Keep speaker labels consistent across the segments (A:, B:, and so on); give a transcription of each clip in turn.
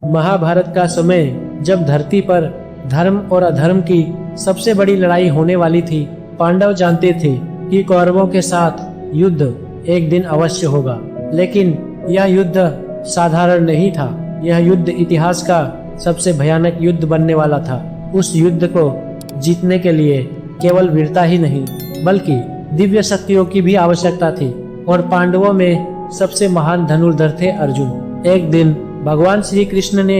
A: महाभारत का समय जब धरती पर धर्म और अधर्म की सबसे बड़ी लड़ाई होने वाली थी, पांडव जानते थे कि कौरवों के साथ युद्ध एक दिन अवश्य होगा। लेकिन यह युद्ध साधारण नहीं था। यह युद्ध इतिहास का सबसे भयानक युद्ध बनने वाला था। उस युद्ध को जीतने के लिए केवल वीरता ही नहीं बल्कि दिव्य शक्तियों की भी आवश्यकता थी। और पांडवों में सबसे महान धनुर्धर थे अर्जुन। एक दिन भगवान श्री कृष्ण ने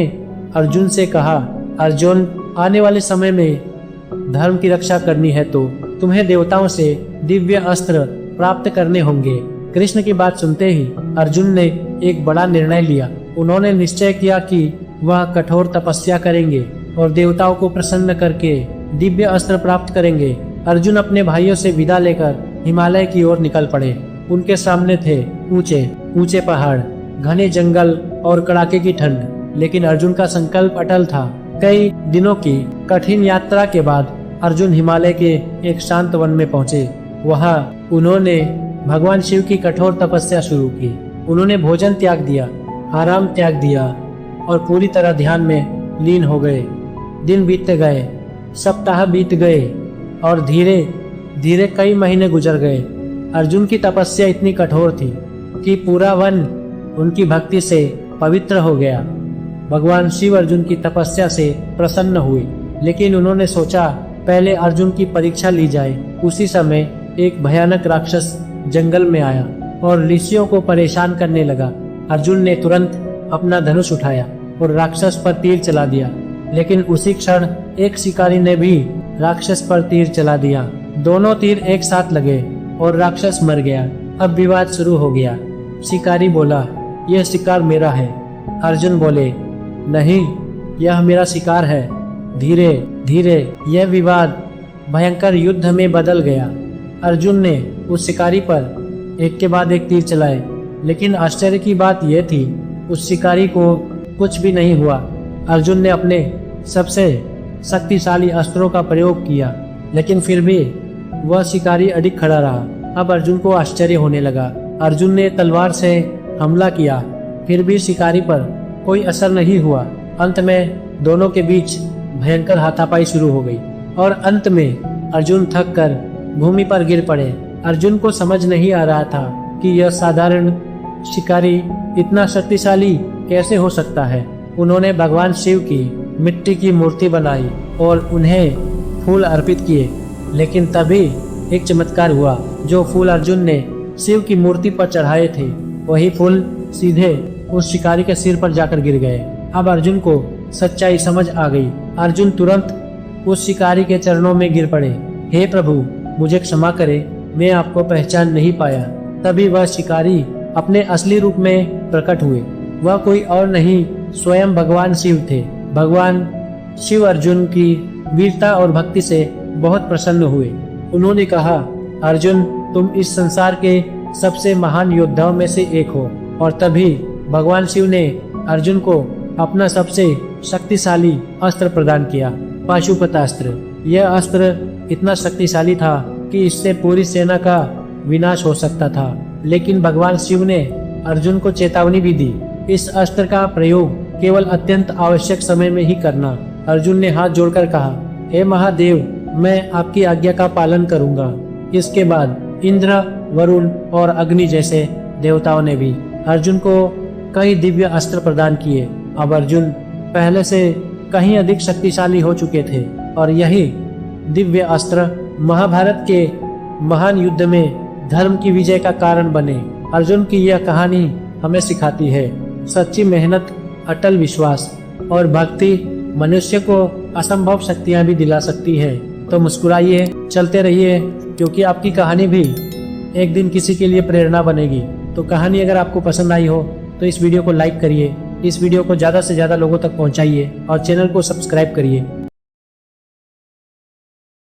A: अर्जुन से कहा, अर्जुन, आने वाले समय में धर्म की रक्षा करनी है तो तुम्हें देवताओं से दिव्य अस्त्र प्राप्त करने होंगे। कृष्ण की बात सुनते ही अर्जुन ने एक बड़ा निर्णय लिया। उन्होंने निश्चय किया कि वह कठोर तपस्या करेंगे और देवताओं को प्रसन्न करके दिव्य अस्त्र प्राप्त करेंगे। अर्जुन अपने भाइयों से विदा लेकर हिमालय की ओर निकल पड़े। उनके सामने थे ऊंचे ऊंचे पहाड़, घने जंगल और कड़ाके की ठंड। लेकिन अर्जुन का संकल्प अटल था। कई दिनों की कठिन यात्रा के बाद अर्जुन हिमालय के एक शांत वन में पहुंचे। वहां उन्होंने भगवान शिव की कठोर तपस्या शुरू की। उन्होंने भोजन त्याग दिया, आराम त्याग दिया और पूरी तरह ध्यान में लीन हो गए। दिन बीतते गए, सप्ताह बीत गए और धीरे धीरे कई महीने गुजर गए। अर्जुन की तपस्या इतनी कठोर थी कि पूरा वन उनकी भक्ति से पवित्र हो गया। भगवान शिव अर्जुन की तपस्या से प्रसन्न हुए, लेकिन उन्होंने सोचा पहले अर्जुन की परीक्षा ली जाए। उसी समय एक भयानक राक्षस जंगल में आया और ऋषियों को परेशान करने लगा। अर्जुन ने तुरंत अपना धनुष उठाया और राक्षस पर तीर चला दिया। लेकिन उसी क्षण एक शिकारी ने भी राक्षस पर तीर चला दिया। दोनों तीर एक साथ लगे और राक्षस मर गया। अब विवाद शुरू हो गया। शिकारी बोला, यह शिकार मेरा है। अर्जुन बोले, नहीं, यह मेरा शिकार है। धीरे धीरे यह विवाद भयंकर युद्ध में बदल गया। अर्जुन ने उस शिकारी पर एक के बाद एक तीर चलाए, लेकिन आश्चर्य की बात यह थी उस शिकारी को कुछ भी नहीं हुआ। अर्जुन ने अपने सबसे शक्तिशाली अस्त्रों का प्रयोग किया, लेकिन फिर भी वह शिकारी अडिग खड़ा रहा। अब अर्जुन को आश्चर्य होने लगा। अर्जुन ने तलवार से हमला किया, फिर भी शिकारी पर कोई असर नहीं हुआ। अंत में दोनों के बीच भयंकर हाथापाई शुरू हो गई और अंत में अर्जुन थक कर भूमि पर गिर पड़े। अर्जुन को समझ नहीं आ रहा था कि यह साधारण शिकारी इतना शक्तिशाली कैसे हो सकता है। उन्होंने भगवान शिव की मिट्टी की मूर्ति बनाई और उन्हें फूल अर्पित किए, लेकिन तभी एक चमत्कार हुआ। जो फूल अर्जुन ने शिव की मूर्ति पर चढ़ाए थे, वही फूल सीधे उस शिकारी के सिर पर जाकर गिर गए। अब अर्जुन को सच्चाई समझ आ गई। अर्जुन तुरंत उस शिकारी के चरणों में गिर पड़े। हे प्रभु, मुझे क्षमा करें, मैं आपको पहचान नहीं पाया। तभी वह शिकारी अपने असली रूप में प्रकट हुए। वह कोई और नहीं, स्वयं भगवान शिव थे। भगवान शिव अर्जुन की वीरता और भक्ति से बहुत प्रसन्न हुए। उन्होंने कहा, अर्जुन, तुम इस संसार के सबसे महान योद्धाओं में से एक हो। और तभी भगवान शिव ने अर्जुन को अपना सबसे शक्तिशाली अस्त्र प्रदान किया, पाशुपतास्त्र। यह अस्त्र इतना शक्तिशाली था कि इससे पूरी सेना का विनाश हो सकता था। लेकिन भगवान शिव ने अर्जुन को चेतावनी भी दी, इस अस्त्र का प्रयोग केवल अत्यंत आवश्यक समय में ही करना। अर्जुन ने हाथ जोड़कर कहा, हे महादेव, मैं आपकी आज्ञा का पालन करूंगा। इसके बाद इंद्र, वरुण और अग्नि जैसे देवताओं ने भी अर्जुन को कई दिव्य अस्त्र प्रदान किए। अब अर्जुन पहले से कहीं अधिक शक्तिशाली हो चुके थे और यही दिव्य अस्त्र महाभारत के महान युद्ध में धर्म की विजय का कारण बने। अर्जुन की यह कहानी हमें सिखाती है, सच्ची मेहनत, अटल विश्वास और भक्ति मनुष्य को असंभव शक्तियां भी दिला सकती है। तो मुस्कुराइए, चलते रहिए, क्योंकि आपकी कहानी भी एक दिन किसी के लिए प्रेरणा बनेगी। तो कहानी अगर आपको पसंद आई हो तो इस वीडियो को लाइक करिए, इस वीडियो को ज़्यादा से ज़्यादा लोगों तक पहुंचाइए और चैनल को सब्सक्राइब करिए।